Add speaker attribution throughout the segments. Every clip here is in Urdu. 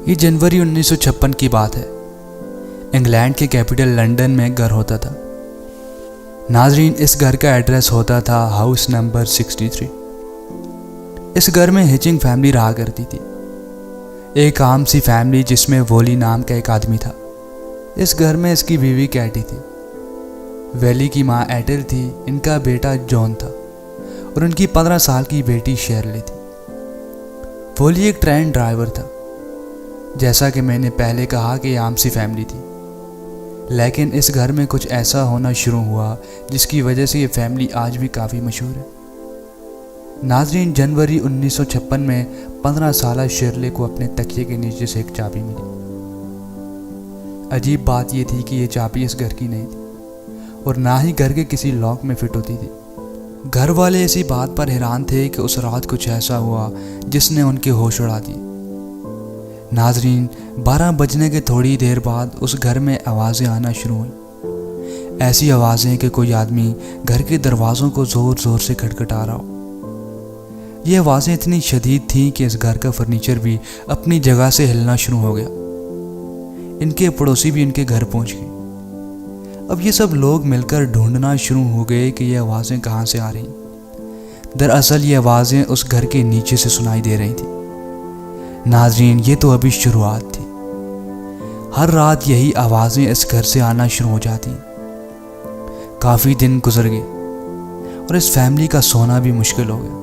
Speaker 1: یہ جنوری 1956 کی بات ہے۔ انگلینڈ کے کیپٹل لنڈن میں ایک گھر ہوتا تھا۔ ناظرین، اس گھر کا ایڈریس ہوتا تھا ہاؤس نمبر 63۔ اس گھر میں ہچنگ فیملی رہا کرتی تھی، ایک عام سی فیملی جس میں وولی نام کا ایک آدمی تھا۔ اس گھر میں اس کی بیوی کیٹی تھی، ویلی کی ماں ایٹل تھی، ان کا بیٹا جون تھا اور ان کی 15 سال کی بیٹی شیرلی تھی۔ وولی ایک ٹرین ڈرائیور تھا۔ جیسا کہ میں نے پہلے کہا کہ یہ عام سی فیملی تھی، لیکن اس گھر میں کچھ ایسا ہونا شروع ہوا جس کی وجہ سے یہ فیملی آج بھی کافی مشہور ہے۔ ناظرین، جنوری 1956 میں 15 سالہ شیرلی کو اپنے تکیے کے نیچے سے ایک چابی ملی۔ عجیب بات یہ تھی کہ یہ چابی اس گھر کی نہیں تھی اور نہ ہی گھر کے کسی لاک میں فٹ ہوتی تھی۔ گھر والے اسی بات پر حیران تھے کہ اس رات کچھ ایسا ہوا جس نے ان کے ہوش اڑا دیے۔ ناظرین، 12 بجنے کے تھوڑی دیر بعد اس گھر میں آوازیں آنا شروع ہوئیں، ایسی آوازیں کہ کوئی آدمی گھر کے دروازوں کو زور زور سے کھٹکھٹا رہا ہو۔ یہ آوازیں اتنی شدید تھیں کہ اس گھر کا فرنیچر بھی اپنی جگہ سے ہلنا شروع ہو گیا۔ ان کے پڑوسی بھی ان کے گھر پہنچ گئے۔ اب یہ سب لوگ مل کر ڈھونڈنا شروع ہو گئے کہ یہ آوازیں کہاں سے آ رہی ہیں۔ دراصل یہ آوازیں اس گھر کے نیچے سے سنائی دے رہی تھیں۔ ناظرین، یہ تو ابھی شروعات تھی۔ ہر رات یہی آوازیں اس گھر سے آنا شروع ہو جاتی۔ کافی دن گزر گئے اور اس فیملی کا سونا بھی مشکل ہو گیا۔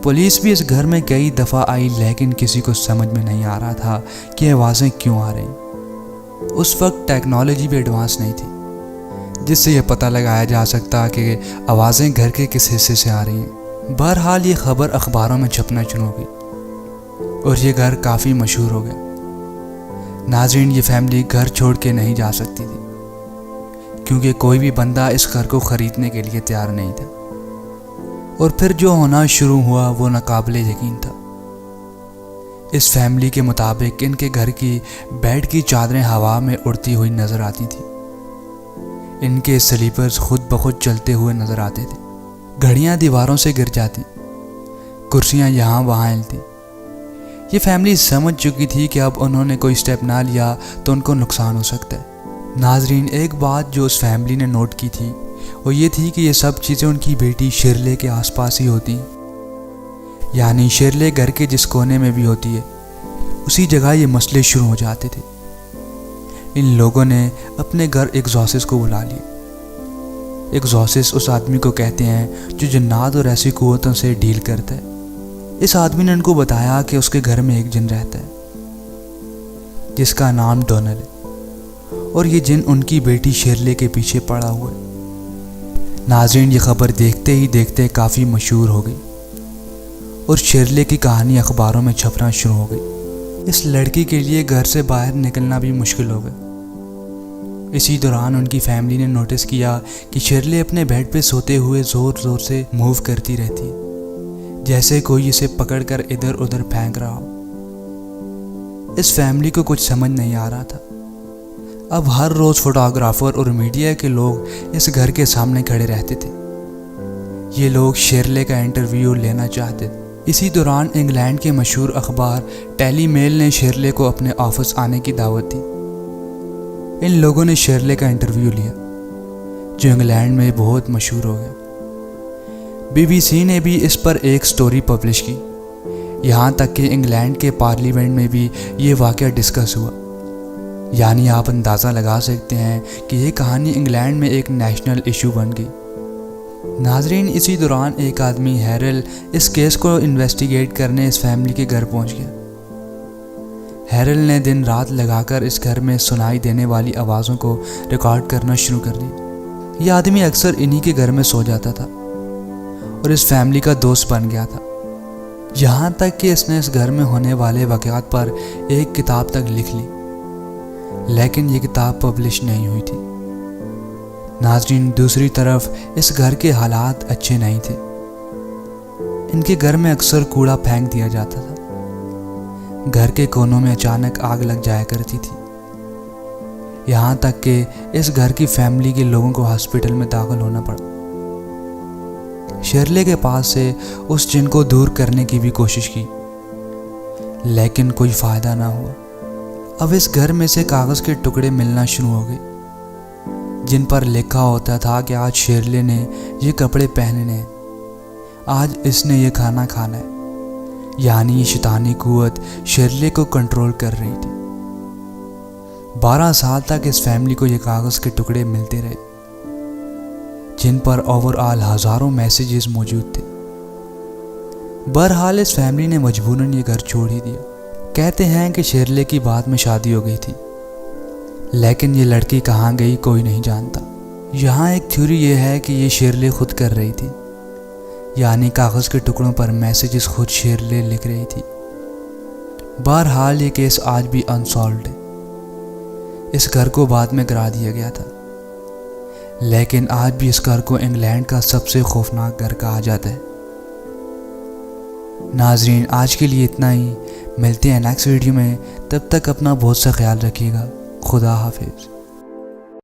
Speaker 1: پولیس بھی اس گھر میں کئی دفعہ آئی، لیکن کسی کو سمجھ میں نہیں آ رہا تھا کہ یہ آوازیں کیوں آ رہی ہیں۔ اس وقت ٹیکنالوجی بھی ایڈوانس نہیں تھی جس سے یہ پتہ لگایا جا سکتا کہ آوازیں گھر کے کس حصے سے آ رہی ہیں۔ بہرحال یہ خبر اخباروں میں چھپنا شروع ہو گئی اور یہ گھر کافی مشہور ہو گیا۔ ناظرین، یہ فیملی گھر چھوڑ کے نہیں جا سکتی تھی کیونکہ کوئی بھی بندہ اس گھر کو خریدنے کے لیے تیار نہیں تھا، اور پھر جو ہونا شروع ہوا وہ ناقابل یقین تھا۔ اس فیملی کے مطابق ان کے گھر کی بیڈ کی چادریں ہوا میں اڑتی ہوئی نظر آتی تھیں، ان کے سلیپرز خود بخود چلتے ہوئے نظر آتے تھے، گھڑیاں دیواروں سے گر جاتی، کرسیاں یہاں وہاں ہلتی۔ یہ فیملی سمجھ چکی تھی کہ اب انہوں نے کوئی سٹیپ نہ لیا تو ان کو نقصان ہو سکتا ہے۔ ناظرین، ایک بات جو اس فیملی نے نوٹ کی تھی وہ یہ تھی کہ یہ سب چیزیں ان کی بیٹی شیرلی کے آس پاس ہی ہوتی ہیں، یعنی شیرلی گھر کے جس کونے میں بھی ہوتی ہے اسی جگہ یہ مسئلے شروع ہو جاتے تھے۔ ان لوگوں نے اپنے گھر ایگزورسسٹ کو بلا لیا۔ ایگزورسسٹ اس آدمی کو کہتے ہیں جو جنات اور ایسی قوتوں سے ڈیل کرتا ہے۔ اس آدمی نے ان کو بتایا کہ اس کے گھر میں ایک جن رہتا ہے جس کا نام ڈونل ہے، اور یہ جن ان کی بیٹی شیرلی کے پیچھے پڑا ہوا ہے۔ ناظرین، یہ خبر دیکھتے ہی دیکھتے کافی مشہور ہو گئی اور شیرلی کی کہانی اخباروں میں چھپنا شروع ہو گئی۔ اس لڑکی کے لیے گھر سے باہر نکلنا بھی مشکل ہو گیا۔ اسی دوران ان کی فیملی نے نوٹس کیا کہ شیرلی اپنے بیڈ پہ سوتے ہوئے زور زور سے موو کرتی رہتی ہے، جیسے کوئی اسے پکڑ کر ادھر ادھر پھینک رہا ہو۔ اس فیملی کو کچھ سمجھ نہیں آ رہا تھا۔ اب ہر روز فوٹوگرافر اور میڈیا کے لوگ اس گھر کے سامنے کھڑے رہتے تھے۔ یہ لوگ شیرلی کا انٹرویو لینا چاہتے تھے۔ اسی دوران انگلینڈ کے مشہور اخبار ڈیلی میل نے شیرلی کو اپنے آفس آنے کی دعوت دی۔ ان لوگوں نے شیرلی کا انٹرویو لیا جو انگلینڈ میں بہت مشہور ہو گیا۔ بی بی سی نے بھی اس پر ایک سٹوری پبلش کی، یہاں تک کہ انگلینڈ کے پارلیمنٹ میں بھی یہ واقعہ ڈسکس ہوا۔ یعنی آپ اندازہ لگا سکتے ہیں کہ یہ کہانی انگلینڈ میں ایک نیشنل ایشو بن گئی۔ ناظرین، اسی دوران ایک آدمی ہیرل اس کیس کو انویسٹیگیٹ کرنے اس فیملی کے گھر پہنچ گیا۔ ہیرل نے دن رات لگا کر اس گھر میں سنائی دینے والی آوازوں کو ریکارڈ کرنا شروع کر دیا۔ یہ آدمی اکثر انہی کے گھر میں سو جاتا تھا اور اس فیملی کا دوست بن گیا تھا، یہاں تک کہ اس نے اس گھر میں ہونے والے واقعات پر ایک کتاب تک لکھ لی، لیکن یہ کتاب پبلش نہیں ہوئی تھی۔ ناظرین، دوسری طرف اس گھر کے حالات اچھے نہیں تھے۔ ان کے گھر میں اکثر کوڑا پھینک دیا جاتا تھا، گھر کے کونوں میں اچانک آگ لگ جایا کرتی تھی، یہاں تک کہ اس گھر کی فیملی کے لوگوں کو ہاسپٹل میں داخل ہونا پڑا۔ شیرلی کے پاس سے اس جن کو دور کرنے کی بھی کوشش کی، لیکن کوئی فائدہ نہ ہوا۔ اب اس گھر میں سے کاغذ کے ٹکڑے ملنا شروع ہو گئے جن پر لکھا ہوتا تھا کہ آج شیرلے نے یہ کپڑے پہننے ہیں، آج اس نے یہ کھانا کھانا ہے۔ یعنی یہ شیطانی قوت شیرلے کو کنٹرول کر رہی تھی۔ 12 سال تک اس فیملی کو یہ کاغذ کے ٹکڑے ملتے رہے جن پر اوور آل ہزاروں میسیجز موجود تھے۔ بہرحال اس فیملی نے مجبوراً یہ گھر چھوڑ ہی دیا۔ کہتے ہیں کہ شیرلے کی بعد میں شادی ہو گئی تھی، لیکن یہ لڑکی کہاں گئی کوئی نہیں جانتا۔ یہاں ایک تھیوری یہ ہے کہ یہ شیرلے خود کر رہی تھی، یعنی کاغذ کے ٹکڑوں پر میسیجز خود شیرلے لکھ رہی تھی۔ بہرحال یہ کیس آج بھی انسالوڈ ہے۔ اس گھر کو بعد میں گرا دیا گیا تھا، لیکن آج بھی اس گھر کو انگلینڈ کا سب سے خوفناک گھر کہا جاتا ہے۔ ناظرین، آج کے لیے اتنا ہی، ملتے ہیں نیکسٹ ویڈیو میں، تب تک اپنا بہت سا خیال رکھیے گا۔ خدا حافظ۔